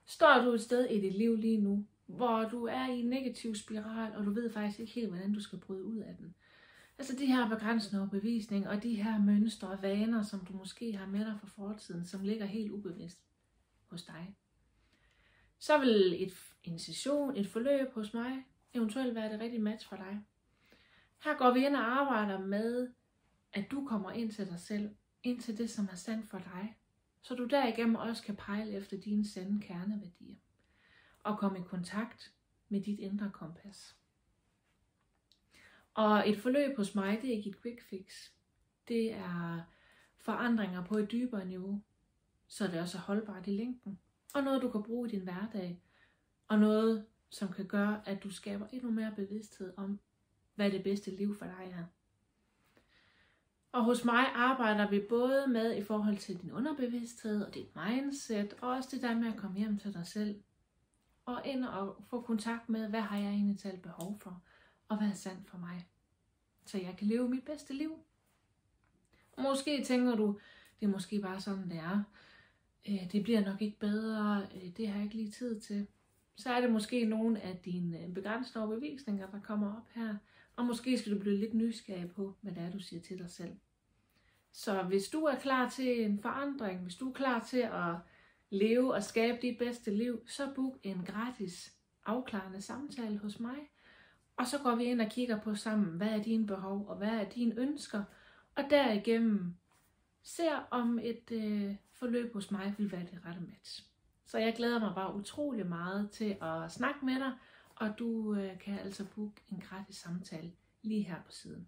Står du et sted i dit liv lige nu, hvor du er i en negativ spiral, og du ved faktisk ikke helt, hvordan du skal bryde ud af den. Altså de her begrænsende overbevisninger, og de her mønstre og vaner, som du måske har med dig fra fortiden, som ligger helt ubevidst hos dig. Så vil en session, et forløb hos mig, eventuelt være det rigtige match for dig. Her går vi ind og arbejder med, at du kommer ind til dig selv, ind til det, som er sandt for dig, så du derigennem også kan pejle efter dine sande kerneværdier, og komme i kontakt med dit indre kompas. Og et forløb hos mig, det er ikke et quick fix. Det er forandringer på et dybere niveau, så det også er holdbart i længden. Og noget, du kan bruge i din hverdag. Og noget, som kan gøre, at du skaber endnu mere bevidsthed om, hvad det bedste liv for dig er. Og hos mig arbejder vi både med i forhold til din underbevidsthed og dit mindset, og også det der med at komme hjem til dig selv. Og ind og få kontakt med, hvad har jeg egentlig talt behov for, og hvad er sandt for mig. Så jeg kan leve mit bedste liv. Måske tænker du, det er måske bare sådan, det er. Det bliver nok ikke bedre, det har jeg ikke lige tid til. Så er det måske nogle af dine begrænsende overbevisninger, der kommer op her. Og måske skal du blive lidt nysgerrig på, hvad det er, du siger til dig selv. Så hvis du er klar til en forandring, hvis du er klar til at leve og skabe dit bedste liv, så book en gratis afklarende samtale hos mig. Og så går vi ind og kigger på sammen, hvad er dine behov og hvad er dine ønsker. Og derigennem ser om et forløb hos mig vil være det rette match. Så jeg glæder mig bare utrolig meget til at snakke med dig, og du kan altså booke en gratis samtale lige her på siden.